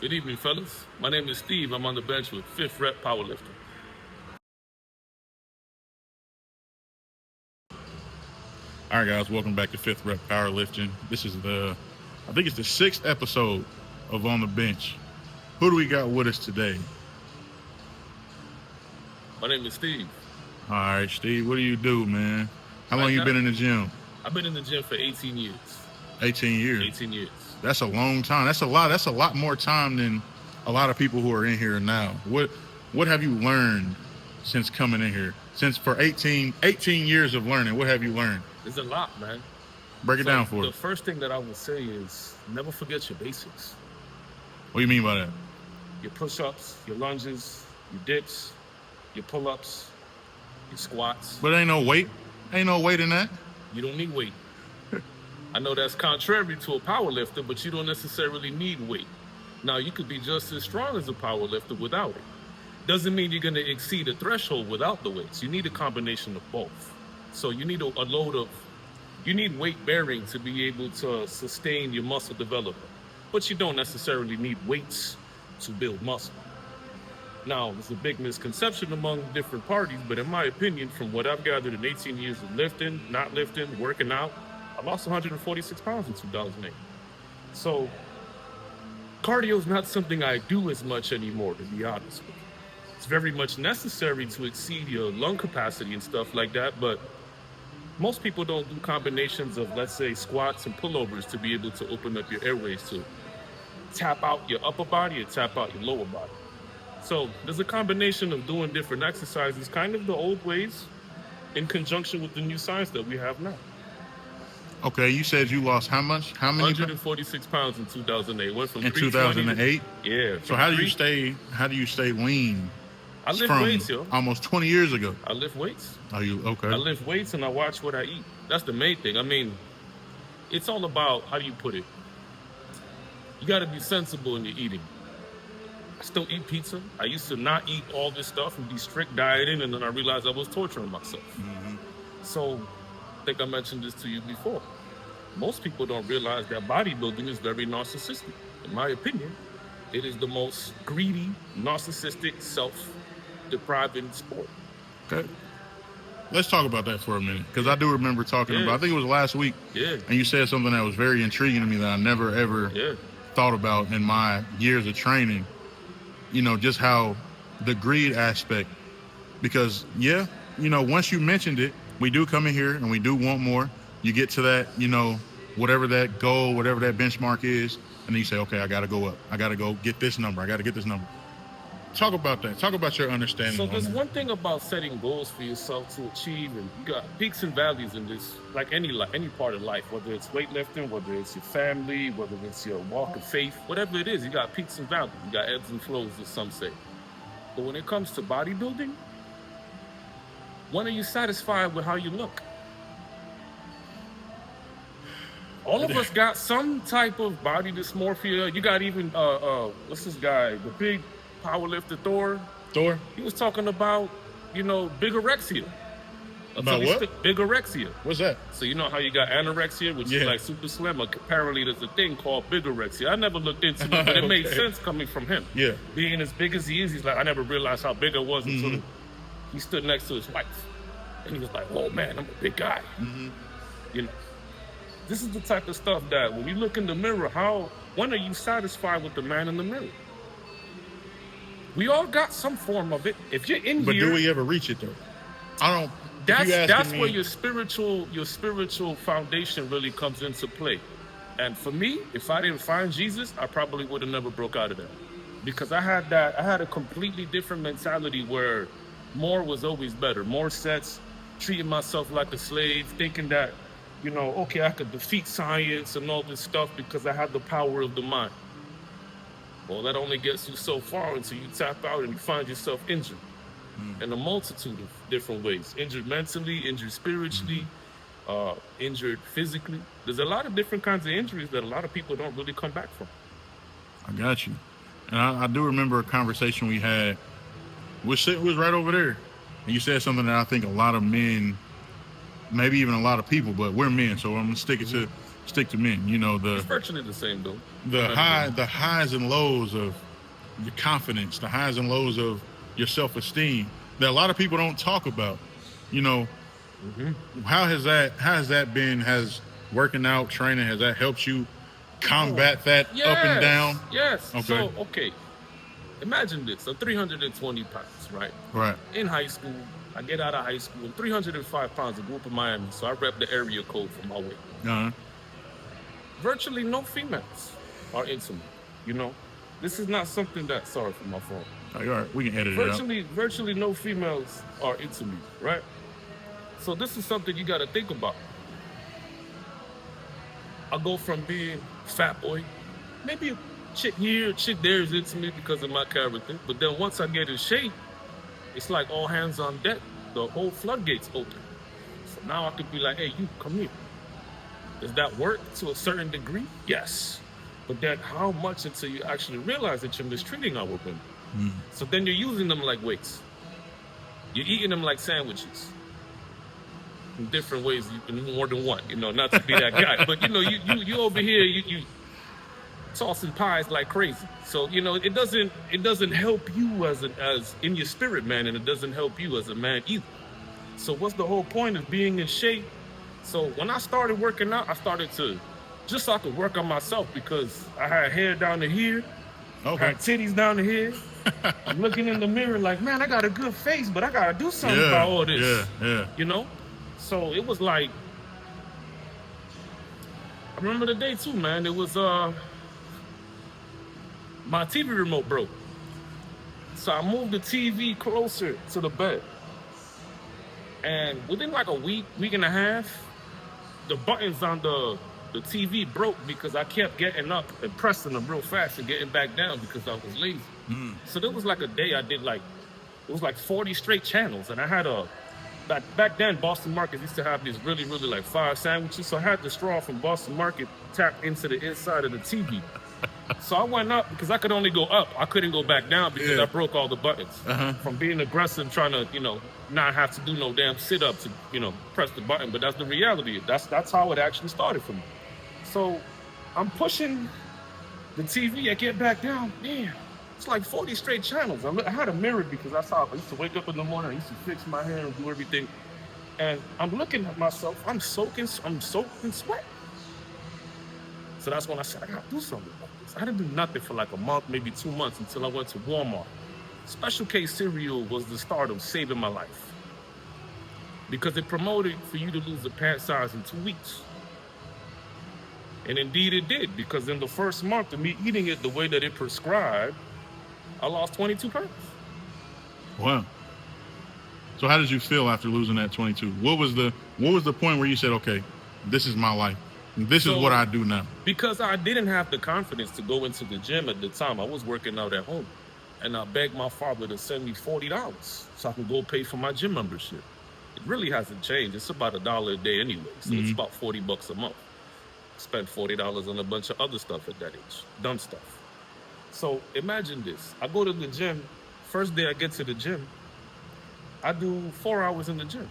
Good evening, fellas. My name is Steve. I'm on the bench with 5th Rep Powerlifting. All right, guys, welcome back to 5th Rep Powerlifting. This is I think it's the 6th episode of On the Bench. Who do we got with us today? My name is Steve. All right, Steve, what do you do, man? How long you been in the gym? I've been in the gym for 18 years. 18 years? 18 years. That's a long time. That's a lot more time than a lot of people who are in here now. What have you learned since coming in here? Since for 18 years of learning, what have you learned? There's a lot, man. Break it down for us. The first thing that I would say is never forget your basics. What do you mean by that? Your push-ups, your lunges, your dips, your pull-ups, your squats. But ain't no weight. Ain't no weight in that. You don't need weight. I know that's contrary to a power lifter, but you don't necessarily need weight. Now, you could be just as strong as a power lifter without it. Doesn't mean you're going to exceed a threshold without the weights. You need a combination of both. So you need you need weight bearing to be able to sustain your muscle development. But you don't necessarily need weights to build muscle. Now, there's a big misconception among different parties, but in my opinion, from what I've gathered in 18 years of lifting, not lifting, working out, I lost 146 pounds in 2008. So cardio is not something I do as much anymore, to be honest with you. It's very much necessary to exceed your lung capacity and stuff like that, but most people don't do combinations of, let's say, squats and pullovers to be able to open up your airways to tap out your upper body and tap out your lower body. So there's a combination of doing different exercises, kind of the old ways, in conjunction with the new science that we have now. Okay, you said you lost how much? How many? 146 pounds in 2008. Went from in 2008. Yeah. So how do you stay lean? I lift from weights, yo. Almost 20 years ago. I lift weights. Are you okay? I lift weights and I watch what I eat. That's the main thing. I mean, it's all about, how do you put it? You got to be sensible in your eating. I still eat pizza. I used to not eat all this stuff and be strict dieting, and then I realized I was torturing myself. Mm-hmm. So I think I mentioned this to you before. Most people don't realize that bodybuilding is very narcissistic. In my opinion, it is the most greedy, narcissistic, self-depriving sport. Okay. Let's talk about that for a minute, because I do remember talking about, I think it was last week, and you said something that was very intriguing to me that I never, ever thought about in my years of training. You know, just how the greed aspect, because, once you mentioned it, we do come in here and we do want more. You get to that, whatever that goal, whatever that benchmark is, and then you say, okay, I got to go up. I got to go get this number. I got to get this number. Talk about that. Talk about your understanding. So there's one thing about setting goals for yourself to achieve, and you got peaks and valleys in this, like any part of life, whether it's weightlifting, whether it's your family, whether it's your walk of faith, whatever it is, you got peaks and valleys. You got ebbs and flows, as some say. But when it comes to bodybuilding, when are you satisfied with how you look? All of us got some type of body dysmorphia. You got even, what's this guy, the big powerlifter Thor? He was talking about, bigorexia. About what? Bigorexia. What's that? So you know how you got anorexia, which is like super slim? Apparently there's a thing called bigorexia. I never looked into it, but it made sense coming from him. Yeah. Being as big as he is, he's like, I never realized how big I was until he stood next to his wife. And he was like, oh man, I'm a big guy. Mm-hmm. This is the type of stuff that when you look in the mirror, when are you satisfied with the man in the mirror? We all got some form of it. If you're in but here, do we ever reach it though? I don't. That's where your spiritual foundation really comes into play. And for me, if I didn't find Jesus, I probably would have never broke out of that, because I had a completely different mentality where more was always better. More sets, treating myself like a slave, thinking that, okay, I could defeat science and all this stuff because I have the power of the mind. Well, that only gets you so far until you tap out and you find yourself injured in a multitude of different ways. Injured mentally, injured spiritually, injured physically. There's a lot of different kinds of injuries that a lot of people don't really come back from. I got you. And I do remember a conversation we had. We was right over there. And you said something that I think a lot of men, maybe even a lot of people, but we're men, so I'm going to stick it to stick to men. You know, it's virtually the same though. The highs and lows of your confidence, the highs and lows of your self-esteem that a lot of people don't talk about. You know, how has that been? Has working out, training, has that helped you combat that up and down? Yes. Okay. So, imagine this: I'm 320 pounds, right? Right. In high school, I get out of high school, I'm 305 pounds. I grew up in Miami, so I rep the area code for my weight. Virtually no females are into me. You know, this is not something that. Sorry for my phone. Oh, you're all right. We can edit it out. Virtually no females are into me, right? So this is something you got to think about. I go from being fat boy, maybe a chick here, a chick there is into me because of my character. But then once I get in shape, it's like all hands on deck. The whole floodgates open. So now I could be like, hey, you come here. Does that work to a certain degree? Yes. But then how much until you actually realize that you're mistreating our women? So then you're using them like weights. You're eating them like sandwiches. In different ways, more than one, you know, not to be that guy. But, you know, you over here, you tossing pies like crazy. So, you know, it doesn't help you as in your spirit, man, and it doesn't help you as a man either. So what's the whole point of being in shape? So when I started working out, I started to, just so I could work on myself because I had hair down to here, I had titties down to here. I'm looking in the mirror like, man, I got a good face, but I got to do something about all this, you know? So it was like, I remember the day too, man. It was, my TV remote broke. So I moved the TV closer to the bed. And within like a week and a half, the buttons on the TV broke because I kept getting up and pressing them real fast and getting back down because I was lazy. So there was like a day I did like, it was like 40 straight channels. And I had back then, Boston Market used to have these really, really like fire sandwiches. So I had the straw from Boston Market tapped into the inside of the TV. So I went up because I could only go up. I couldn't go back down because I broke all the buttons. From being aggressive, trying to, you know, not have to do no damn sit-up to, you know, press the button. But that's the reality. That's how it actually started for me. So I'm pushing the TV. I get back down. Damn, it's like 40 straight channels. I had a mirror because I used to wake up in the morning. I used to fix my hair and do everything. And I'm looking at myself. I'm soaking sweat. So that's when I said, I gotta do something about this. I didn't do nothing for like a month, maybe 2 months until I went to Walmart. Special K cereal was the start of saving my life because it promoted for you to lose the pant size in 2 weeks. And indeed it did, because in the first month of me eating it the way that it prescribed, I lost 22 pounds. Wow. So how did you feel after losing that 22? What was the point where you said, okay, this is my life. This is what I do now? Because I didn't have the confidence to go into the gym at the time. I was working out at home. And I begged my father to send me $40 so I can go pay for my gym membership. It really hasn't changed. It's about $1 a day anyway. So it's about $40 a month. Spent $40 on a bunch of other stuff at that age. Dumb stuff. So imagine this. I go to the gym. First day I get to the gym, I do 4 hours in the gym.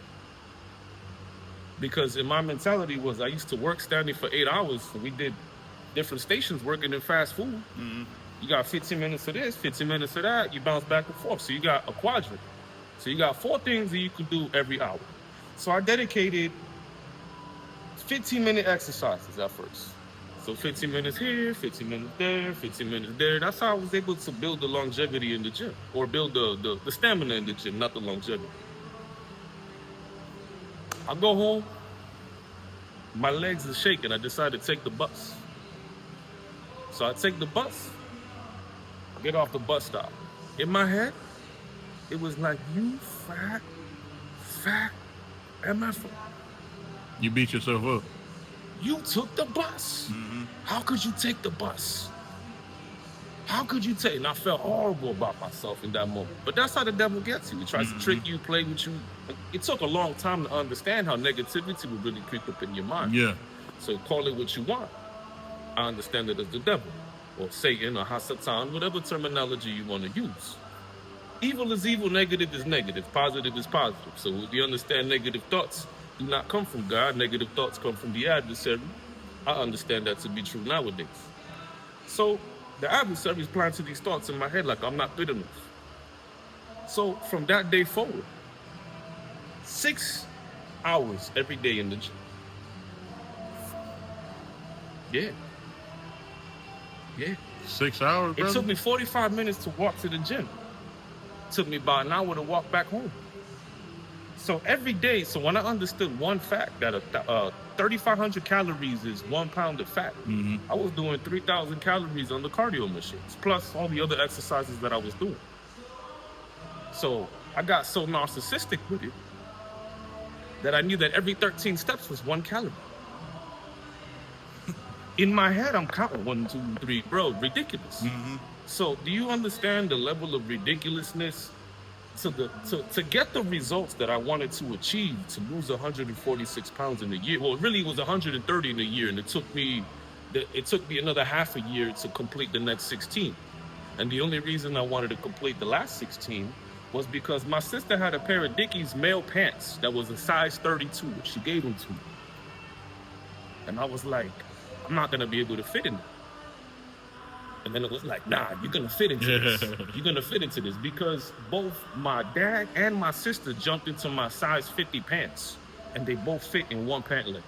Because in my mentality was I used to work standing for 8 hours. So we did different stations working in fast food. You got 15 minutes of this, 15 minutes of that. You bounce back and forth. So you got a quadrant. So you got 4 things that you could do every hour. So I dedicated 15-minute exercises at first. So 15 minutes here, 15 minutes there, 15 minutes there. That's how I was able to build the longevity in the gym, or build the stamina in the gym, not the longevity. I go home, my legs are shaking. I decided to take the bus. So I take the bus, I get off the bus stop. In my head, it was like, you fat MF. You beat yourself up. You took the bus. How could you take the bus? How could you take? And I felt horrible about myself in that moment. But that's how the devil gets you. He tries to trick you, play with you. It took a long time to understand how negativity would really creep up in your mind. Yeah. So call it what you want. I understand it as the devil, or Satan, or Hasatan, whatever terminology you want to use. Evil is evil, negative is negative, positive is positive. So if you understand negative thoughts do not come from God, negative thoughts come from the adversary. I understand that to be true nowadays. So the adversary's planted these thoughts in my head like I'm not good enough. So from that day forward, 6 hours every day in the gym. Yeah. Yeah. 6 hours, brother? It took me 45 minutes to walk to the gym. It took me about an hour to walk back home. So every day, so when I understood one fact that 3,500 calories is 1 pound of fat, I was doing 3,000 calories on the cardio machines, plus all the other exercises that I was doing. So I got so narcissistic with it that I knew that every 13 steps was 1 calorie. In my head, I'm counting 1, 2, 3, bro, ridiculous. So do you understand the level of ridiculousness? To get the results that I wanted to achieve, to lose 146 pounds in a year, well, really it was 130 in a year, and it took me another half a year to complete the next 16. And the only reason I wanted to complete the last 16 was because my sister had a pair of Dickies male pants that was a size 32. She gave them to me. And I was like, I'm not gonna be able to fit in them. And then it was like, nah, you're gonna fit into this. You're gonna fit into this, because both my dad and my sister jumped into my size 50 pants, and they both fit in 1 pant leg.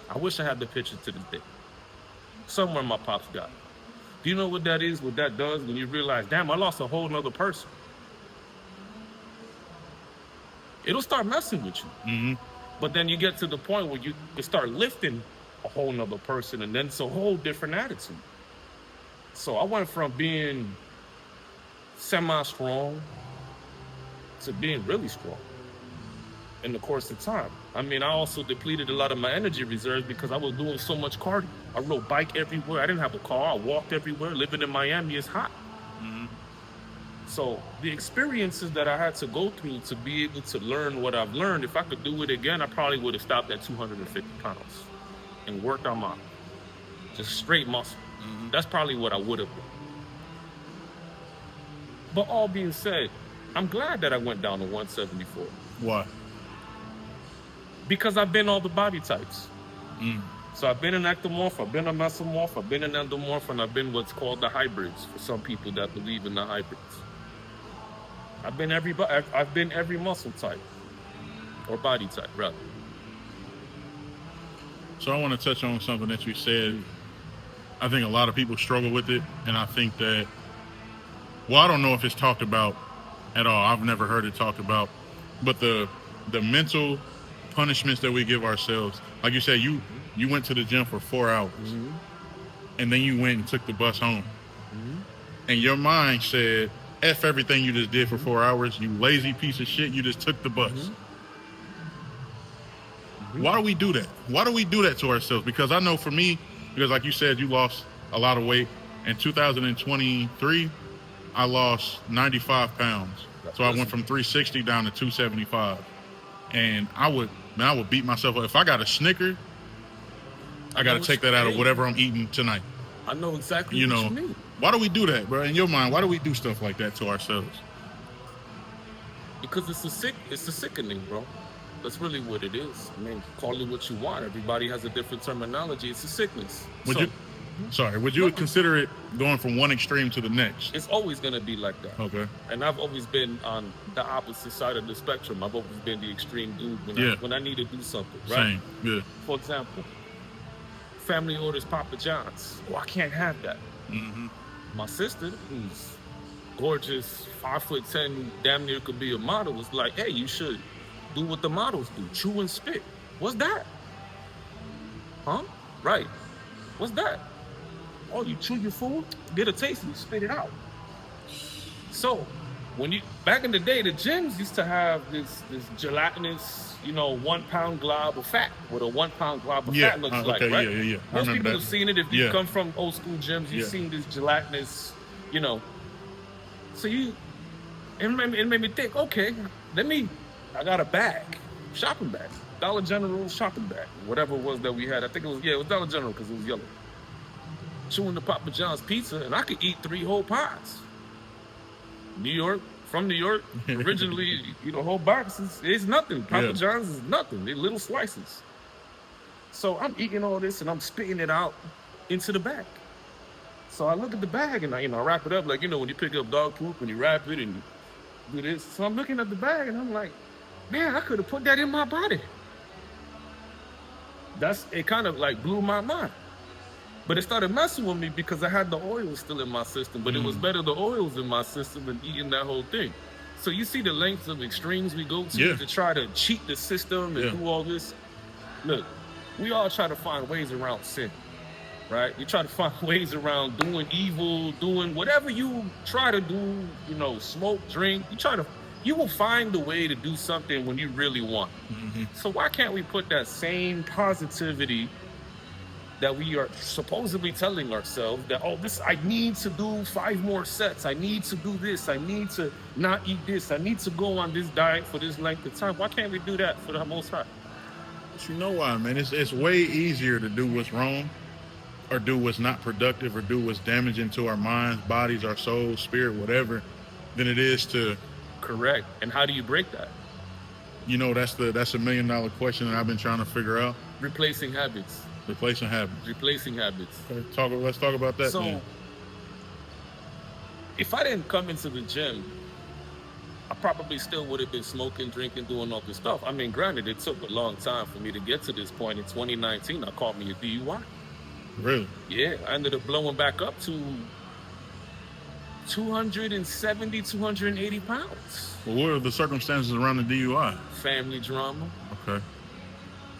I wish I had the picture to this day. Somewhere my pops got it. Do you know what that is, what that does, when you realize, damn, I lost a whole nother person? It'll start messing with you. But then you get to the point where you start lifting a whole nother person, and then it's a whole different attitude. So I went from being semi-strong to being really strong in the course of time. I mean, I also depleted a lot of my energy reserves because I was doing so much cardio. I rode bike everywhere. I didn't have a car. I walked everywhere. Living in Miami is hot. So the experiences that I had to go through to be able to learn what I've learned, if I could do it again, I probably would have stopped at 250 pounds and worked on my just straight muscle. That's probably what I would have done. But all being said, I'm glad that I went down to 174. Why? Because I've been all the body types. So I've been an ectomorph, I've been a mesomorph, I've been an endomorph, and I've been what's called the hybrids for some people that believe in the hybrids. I've been every muscle type, or body type, rather. So I want to touch on something that you said. I think a lot of people struggle with it, and I think that, well, I don't know if it's talked about at all. I've never heard it talked about, but the mental punishments that we give ourselves. Like you said, you went to the gym for 4 hours, and then you went and took the bus home, and your mind said, F everything you just did for 4 hours, you lazy piece of shit, you just took the bus. Why do we do that? Why do we do that to ourselves? Because I know for me, because like you said, you lost a lot of weight. In 2023, I lost 95 pounds. So I went from 360 down to 275. And I would beat myself up. If I got a Snicker, I got to take that out of whatever I'm eating tonight. I know exactly what you mean. Why do we do that, bro? In your mind, why do we do stuff like that to ourselves? Because it's a sickening, bro. That's really what it is. I mean, call it what you want. Everybody has a different terminology. It's a sickness. Would you consider it going from one extreme to the next? It's always going to be like that. Okay. And I've always been on the opposite side of the spectrum. I've always been the extreme dude when I need to do something, right? Same, yeah. For example, family orders Papa John's. Oh, I can't have that. My sister, who's gorgeous, 5'10", damn near could be a model, was like, hey, you should do what the models do, chew and spit. What's that? Huh? Right. What's that? Oh, you chew your food, get a taste, and you spit it out. So, back in the day, the gyms used to have this gelatinous, 1 pound glob of fat, what a 1 pound glob of fat looks like, right? Yeah. Most people have seen it. If you come from old school gyms, you've seen this gelatinous, So it made me think, okay, I got a bag, shopping bag, Dollar General shopping bag, whatever it was that we had. I think it was Dollar General because it was yellow. Chewing the Papa John's pizza, and I could eat 3 whole pies. From New York, originally, whole box is nothing. Papa John's is nothing. They're little slices. So I'm eating all this and I'm spitting it out into the bag. So I look at the bag and I wrap it up like, when you pick up dog poop and you wrap it and do this. So I'm looking at the bag and I'm like, man, I could have put that in my body. It kind of like blew my mind. But it started messing with me because I had the oils still in my system. But it was better the oils in my system than eating that whole thing. So you see the lengths of extremes we go to try to cheat the system and do all this. Look, we all try to find ways around sin, right? You try to find ways around doing evil, doing whatever you try to do, smoke, drink. You will find a way to do something when you really want. Mm-hmm. So why can't we put that same positivity that we are supposedly telling ourselves that, I need to do 5 more sets. I need to do this. I need to not eat this. I need to go on this diet for this length of time. Why can't we do that for the Most High? But you know why, man? It's way easier to do what's wrong or do what's not productive or do what's damaging to our minds, bodies, our souls, spirit, whatever, than it is to... Correct. And how do you break that? That's $1 million question that I've been trying to figure out. Replacing habits. Replacing habits. Okay, let's talk about that. So, if I didn't come into the gym, I probably still would have been smoking, drinking, doing all this stuff. I mean, granted, it took a long time for me to get to this point. In 2019, I caught me a DUI. Really? Yeah, I ended up blowing back up to 270, 280 pounds. Well, what are the circumstances around the DUI? Family drama. Okay.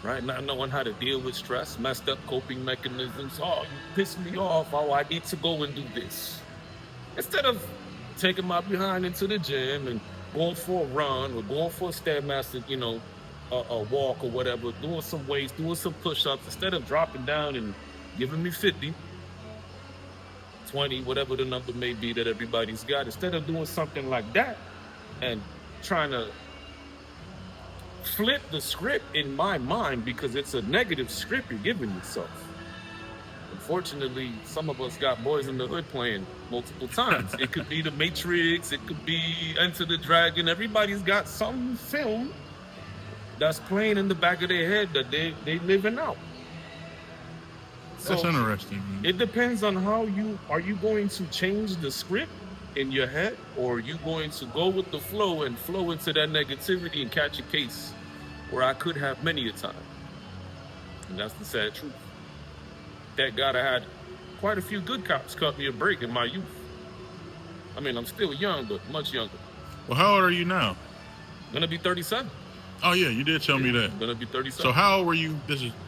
Right? Not knowing how to deal with stress, messed up coping mechanisms. Oh, you pissed me off. Oh, I need to go and do this. Instead of taking my behind into the gym and going for a run or going for a Stairmaster, a walk or whatever, doing some weights, doing some push-ups, instead of dropping down and giving me 50, 20, whatever the number may be that everybody's got, instead of doing something like that and trying to flip the script in my mind because it's a negative script you're giving yourself. Unfortunately, some of us got Boys in the Hood playing multiple times. It could be The Matrix, it could be Enter the Dragon. Everybody's got some film that's playing in the back of their head that they living out. That's interesting. It depends on are you going to change the script in your head, or are you going to go with the flow and flow into that negativity and catch a case where I could have many a time? And that's the sad truth. Thank God I had quite a few good cops cut me a break in my youth. I mean, I'm still young, but much younger. Well, how old are you now? Gonna be 37. Oh yeah, you did tell me that. I'm gonna be 37. So how old were you?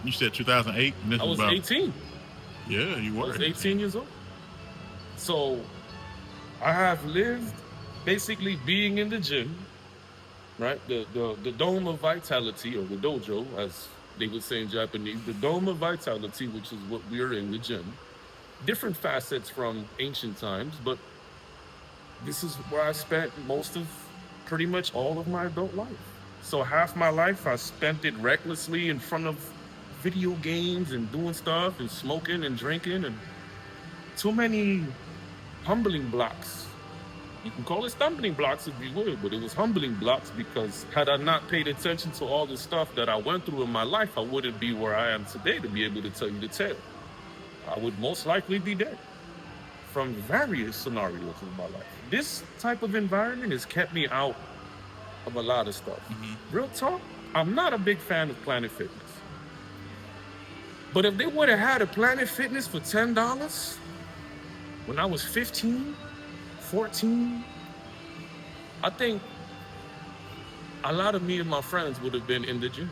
You said 2008, and this I was about 18. Yeah, you were. I was 18 years old. So I have lived basically being in the gym, right? The dome of vitality, or the dojo, as they would say in Japanese, the dome of vitality, which is what we are in the gym. Different facets from ancient times, but this is where I spent pretty much all of my adult life. So half my life I spent it recklessly in front of video games and doing stuff and smoking and drinking, and too many humbling blocks. You can call it stumbling blocks if you would, but it was humbling blocks because had I not paid attention to all the stuff that I went through in my life, I wouldn't be where I am today to be able to tell you the tale. I would most likely be dead from various scenarios in my life. This type of environment has kept me out of a lot of stuff. Mm-hmm. Real talk, I'm not a big fan of Planet Fitness. But if they would have had a Planet Fitness for $10 when I was 15, 14, I think a lot of me and my friends would have been in the gym.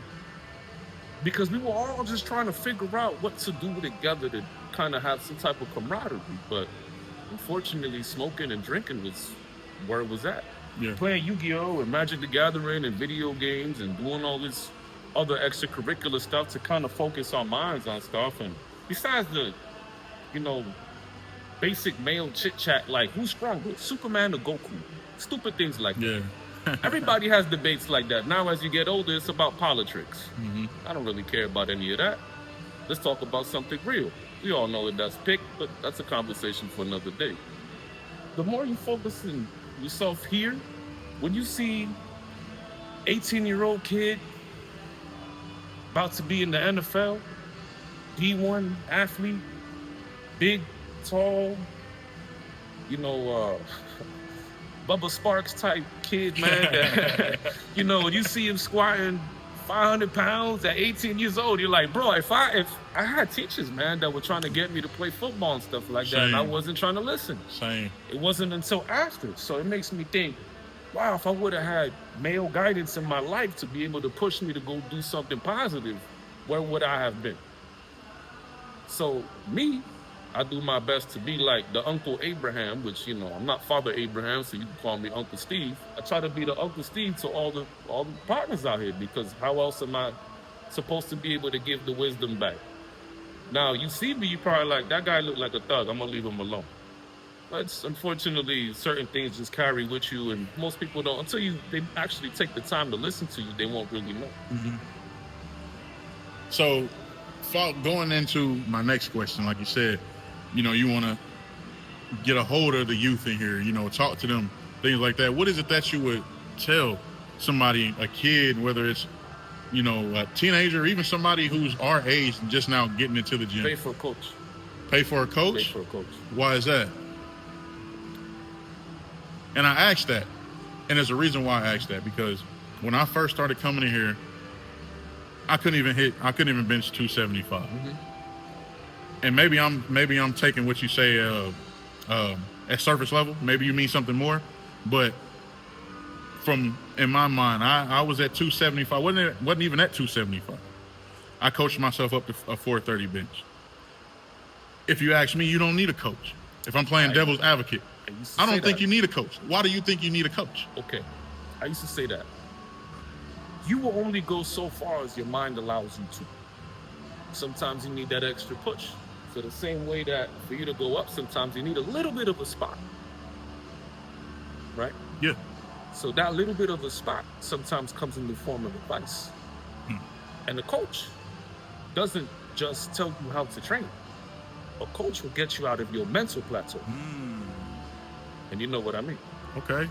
Because we were all just trying to figure out what to do together to kind of have some type of camaraderie. But unfortunately, smoking and drinking was where it was at. Yeah. Playing Yu-Gi-Oh! And Magic the Gathering and video games and doing all this other extracurricular stuff to kind of focus our minds on stuff. And besides the, basic male chit-chat like who's stronger, Superman or Goku? Stupid things like that. Everybody has debates like that. Now as you get older, it's about politics. Mm-hmm. I don't really care about any of that. Let's talk about something real. We all know that that's picked, but that's a conversation for another day. The more you focus on yourself here, when you see 18-year-old kid about to be in the NFL, D1 athlete, big, tall, you know, Bubba Sparks type kid, man. That, you know, you see him squatting 500 pounds at 18 years old, you're like, bro, if I had teachers, man, that were trying to get me to play football and stuff like that, and I wasn't trying to listen. Same. It wasn't until after. So it makes me think, wow, if I would have had male guidance in my life to be able to push me to go do something positive, where would I have been? So me, I do my best to be like the Uncle Abraham, which, you know, I'm not Father Abraham, so you can call me Uncle Steve. I try to be the Uncle Steve to all the partners out here, because how else am I supposed to be able to give the wisdom back? Now, you see me, you probably like, that guy look like a thug, I'm gonna leave him alone. But unfortunately, certain things just carry with you, and most people don't, until they actually take the time to listen to you, they won't really know. Mm-hmm. So, going into my next question, like you said, you know, you want to get a hold of the youth in here, you know, talk to them, things like that. What is it that you would tell somebody, a kid, whether it's, you know, a teenager, or even somebody who's our age and just now getting into the gym? Pay for a coach. Pay for a coach? Pay for a coach. Why is that? And I asked that, and there's a reason why I asked that, because when I first started coming in here, I couldn't even bench 275. Mm-hmm. And maybe I'm taking what you say at surface level. Maybe you mean something more, but in my mind, I was at 275. Wasn't even at 275. I coached myself up to a 430 bench. If you ask me, you don't need a coach. If I'm playing devil's advocate, I don't think you need a coach. Why do you think you need a coach? Okay, I used to say that. You will only go so far as your mind allows you to. Sometimes you need that extra push. So the same way that for you to go up, sometimes you need a little bit of a spot. Right? Yeah. So that little bit of a spot sometimes comes in the form of advice. And the coach doesn't just tell you how to train. A coach will get you out of your mental plateau. And you know what I mean. Okay.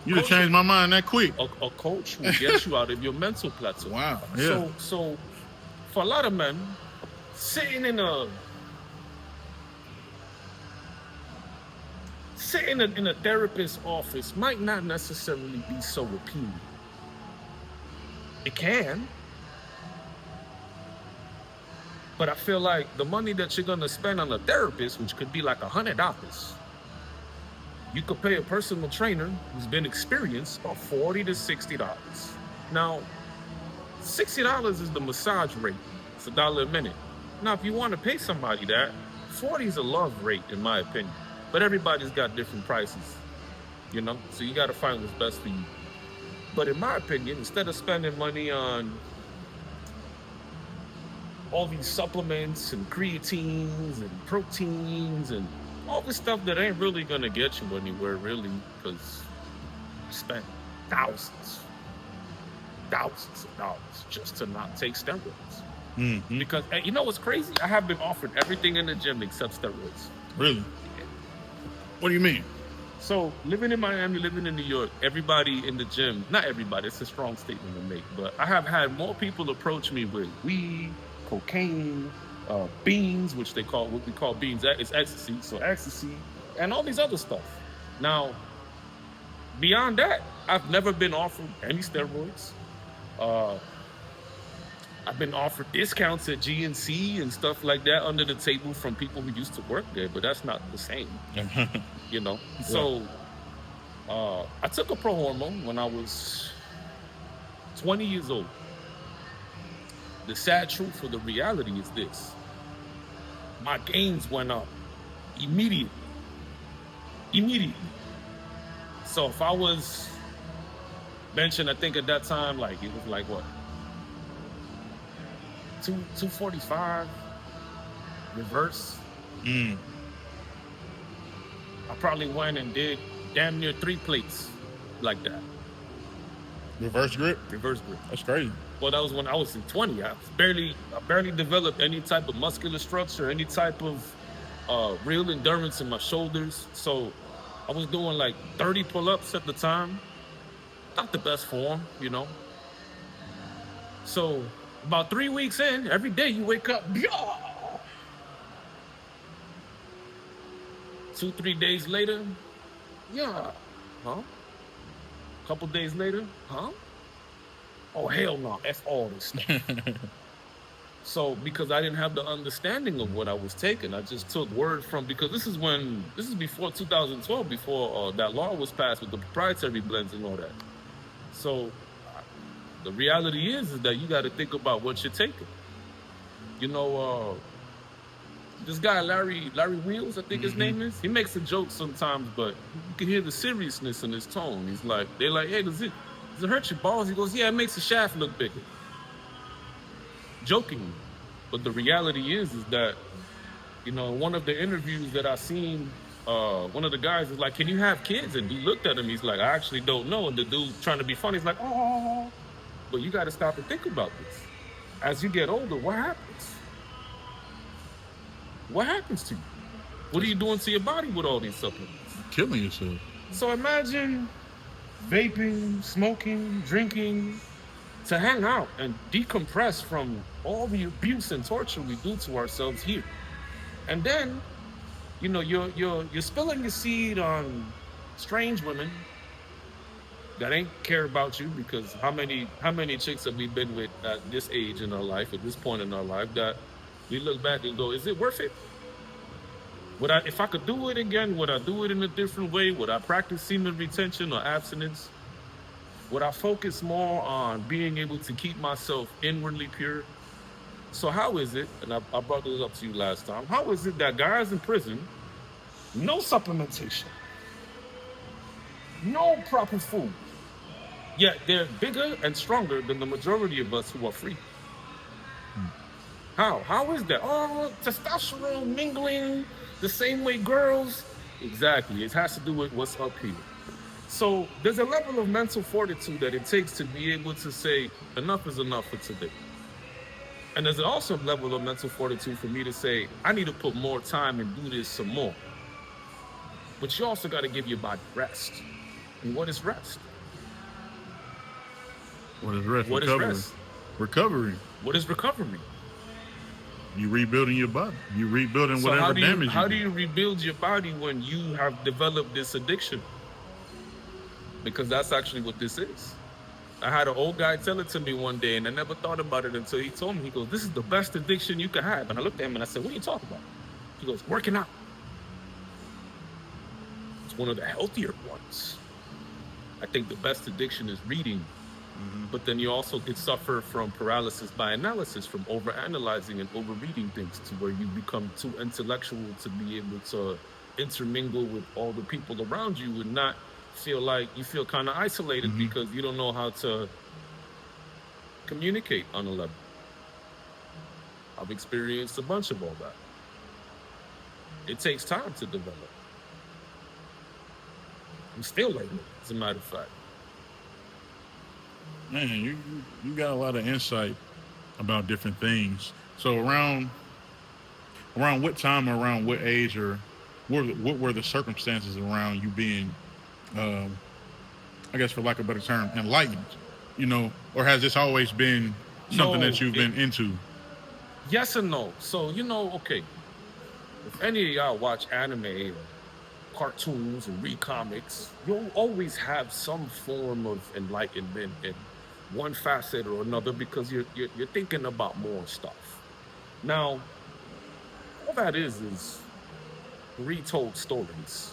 You done changed my mind that quick. A coach will get you out of your mental plateau. Wow. Yeah. So for a lot of men, sitting in a therapist's office might not necessarily be so appealing. It can. But I feel like the money that you're gonna spend on a therapist, which could be like $100, you could pay a personal trainer who's been experienced about $40 to $60. Now, $60 is the massage rate. It's $1 a minute. Now, if you want to pay somebody that, $40 is a love rate, in my opinion. But everybody's got different prices, you know? So you got to find what's best for you. But in my opinion, instead of spending money on all these supplements and creatines and proteins and all this stuff that ain't really going to get you anywhere, really, because you spent thousands of dollars just to not take steroids. Mm-hmm. Because, you know what's crazy? I have been offered everything in the gym except steroids. Really? What do you mean? So, living in Miami, living in New York, everybody in the gym, not everybody, it's a strong statement to make, but I have had more people approach me with weed, cocaine, beans, what we call beans, it's ecstasy, so ecstasy, and all these other stuff. Now, beyond that, I've never been offered any steroids. I've been offered discounts at GNC and stuff like that under the table from people who used to work there, but that's not the same, you know? Yeah. So, I took a pro hormone when I was 20 years old. The sad truth or the reality is this. My gains went up immediately. So if I was benching, I think at that time, like it was like what? 245 reverse. I probably went and did damn near 3 plates like that. Reverse grip? Reverse grip. That's crazy. Well, that was when I was in 20. I barely developed any type of muscular structure, any type of real endurance in my shoulders. So I was doing like 30 pull-ups at the time. Not the best form, you know. So About 3 weeks in, every day you wake up, 2, 3 days later, yeah, huh? Couple days later, huh? Oh, hell no, F all this stuff. So, because I didn't have the understanding of what I was taking, I just took word from, because this is before 2012, before that law was passed with the proprietary blends and all that. So, the reality is that you got to think about what you're taking. You know, this guy, Larry Wheels, I think his name is, he makes a joke sometimes, but you can hear the seriousness in his tone. He's like, they're like, hey, does it hurt your balls? He goes, yeah, it makes the shaft look bigger. Jokingly. But the reality is that, you know, one of the interviews that I seen, one of the guys is like, can you have kids? And he looked at him, he's like, I actually don't know. And the dude trying to be funny, he's like, oh, but you got to stop and think about this. As you get older, what happens? What happens to you? What are you doing to your body with all these supplements? Killing yourself. So imagine vaping, smoking, drinking, to hang out and decompress from all the abuse and torture we do to ourselves here. And then, you know, you're spilling your seed on strange women that ain't care about you, because how many chicks have we been with at this age in our life, at this point in our life, that we look back and go, is it worth it? If I could do it again, would I do it in a different way? Would I practice semen retention or abstinence? Would I focus more on being able to keep myself inwardly pure? So how is it, and I brought this up to you last time, how is it that guys in prison, no supplementation, no proper food, yet they're bigger and stronger than the majority of us who are free? How? How is that? Oh, testosterone mingling the same way girls. Exactly. It has to do with what's up here. So there's a level of mental fortitude that it takes to be able to say, enough is enough for today. And there's also a level of mental fortitude for me to say, I need to put more time and do this some more. But you also got to give your body rest. And what is rest? What is rest? What recovery. Is rest? Recovery. What is recovery? You rebuilding your body. You rebuilding whatever damage. How do you rebuild your body when you have developed this addiction? Because that's actually what this is. I had an old guy tell it to me one day, and I never thought about it until he told me. He goes, this is the best addiction you can have. And I looked at him and I said, what are you talking about? He goes, working out. It's one of the healthier ones. I think the best addiction is reading. But then you also could suffer from paralysis by analysis, from overanalyzing and overreading things, to where you become too intellectual to be able to intermingle with all the people around you and not feel like you feel kind of isolated because you don't know how to communicate on a level. I've experienced a bunch of all that. It takes time to develop. I'm still learning, as a matter of fact. Man, you got a lot of insight about different things. So around what time, around what age, or what were the circumstances around you being, I guess for lack of a better term, enlightened? You know, or has this always been something that you've been into? Yes and no. So, you know, okay, if any of y'all watch anime or cartoons and read comics, you'll always have some form of enlightenment in one facet or another, because you're thinking about more stuff. Now, all that is retold stories.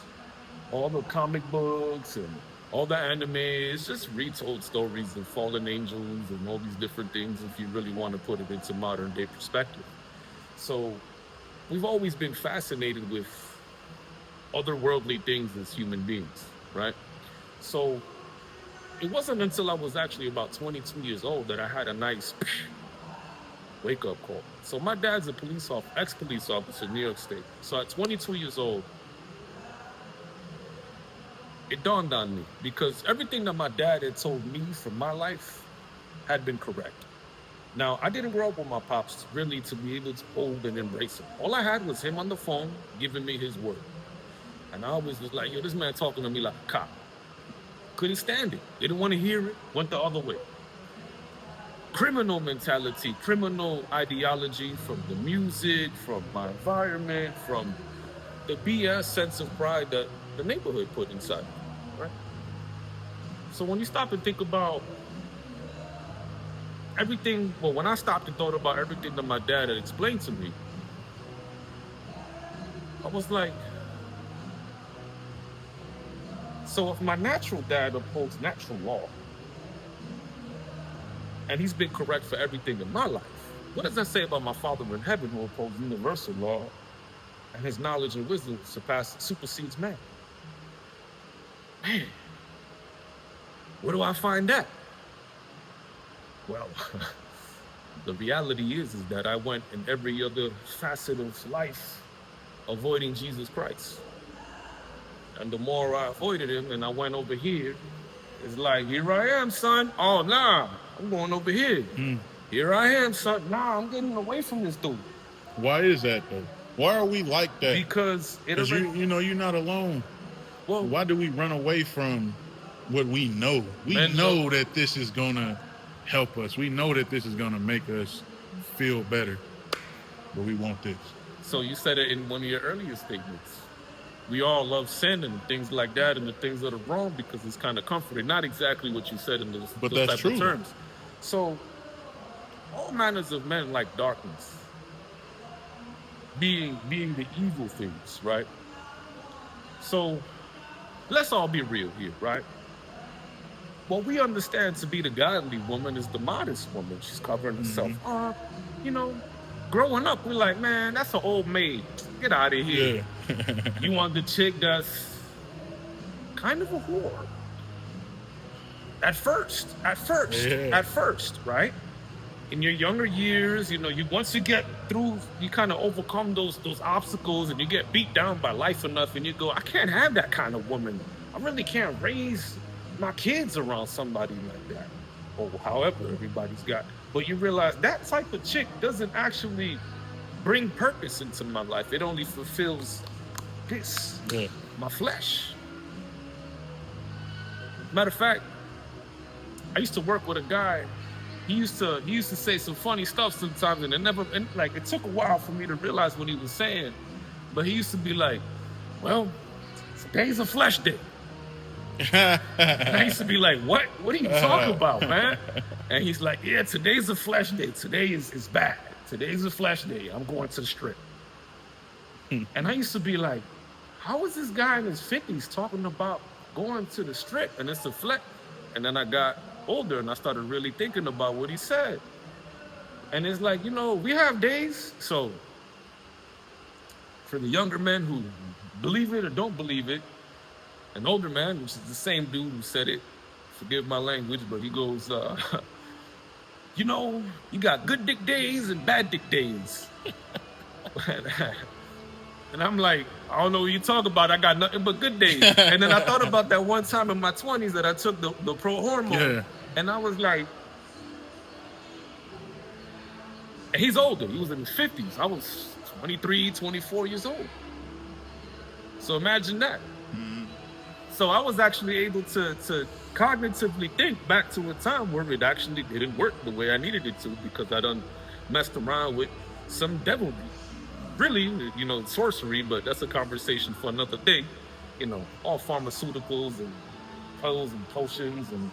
All the comic books and all the anime, it's just retold stories of fallen angels and all these different things, if you really want to put it into modern day perspective. So we've always been fascinated with otherworldly things as human beings, right? So it wasn't until I was actually about 22 years old that I had a nice wake-up call. So my dad's a ex-police officer in New York State. So at 22 years old, it dawned on me, because everything that my dad had told me from my life had been correct. Now, I didn't grow up with my pops really to be able to hold and embrace him. All I had was him on the phone giving me his word. And I always was like, yo, this man talking to me like a cop. Couldn't stand it. Didn't want to hear it. Went the other way. criminal mentality, criminal ideology from the music, from my environment, from the BS sense of pride that the neighborhood put inside, right? So when you stop and think about everything, well, when I stopped and thought about everything that my dad had explained to me, I was like, so if my natural dad upholds natural law, and he's been correct for everything in my life, what does that say about my Father in heaven who upholds universal law, and his knowledge and wisdom supersedes man? Man, where do I find that? Well, the reality is that I went in every other facet of life avoiding Jesus Christ. And the more I avoided him and I went over here, it's like, here I am, son. Oh, nah, I'm going over here. Here I am, son. Nah, I'm getting away from this dude. Why is that, though? Why are we like that? Because you know, you're not alone. Well, why do we run away from what we know? We know that this is going to help us. We know that this is going to make us feel better. But we want this. So you said it in one of your earlier statements. We all love sin and things like that and the things that are wrong because it's kind of comforting. Not exactly what you said in those type of terms. So all manners of men like darkness, being the evil things, right? So let's all be real here, right? What we understand to be the godly woman is the modest woman. She's covering herself up. You know, growing up, we're like, man, that's an old maid. Get out of here. Yeah. You want the chick that's kind of a whore. At first, right? In your younger years, you know, once you get through, you kind of overcome those obstacles and you get beat down by life enough and you go, I can't have that kind of woman. I really can't raise my kids around somebody like that. Or however everybody's got. But you realize that type of chick doesn't actually bring purpose into my life. It only fulfills this, my flesh. Matter of fact, I used to work with a guy. He used to say some funny stuff sometimes, and it took a while for me to realize what he was saying. But he used to be like, well, today's a flesh day. And I used to be like, what? What are you talking about, man? And he's like, yeah, today's a flesh day. Today is bad. Today's a flesh day. I'm going to the strip. And I used to be like, how is this guy in his 50s talking about going to the strip and it's a flesh? And then I got older and I started really thinking about what he said. And it's like, you know, we have days. So for the younger men who believe it or don't believe it, an older man, which is the same dude who said it, forgive my language, but he goes, you know, you got good dick days and bad dick days. And I'm like, I don't know what you talk about. I got nothing but good days. And then I thought about that one time in my 20s that I took the pro hormone. Yeah. And I was like, and he's older. He was in his 50s. I was 23, 24 years old. So imagine that. Mm-hmm. So I was actually able to cognitively think back to a time where it actually didn't work the way I needed it to because I done messed around with some devilry. Really, you know, sorcery, but that's a conversation for another day. You know, all pharmaceuticals and pills and potions and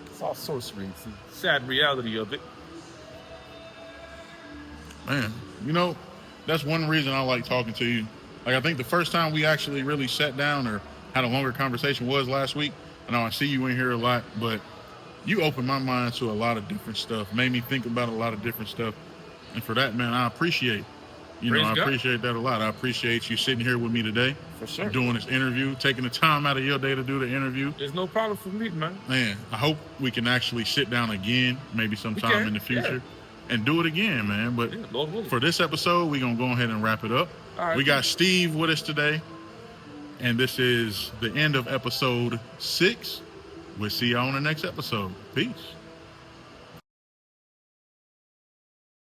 it's all sorcery. It's the sad reality of it. Man, you know, that's one reason I like talking to you. Like, I think the first time we actually really sat down or had a longer conversation was last week. I know I see you in here a lot, but you opened my mind to a lot of different stuff, made me think about a lot of different stuff. And for that, man, I appreciate I appreciate that a lot. I appreciate you sitting here with me today. For sure. Doing this interview, taking the time out of your day to do the interview. There's no problem for me, man. Man, I hope we can actually sit down again, maybe sometime in the future, and do it again, man. But for this episode, we're going to go ahead and wrap it up. All right, we got Steve with us today, and this is the end of episode 6. We'll see y'all on the next episode. Peace.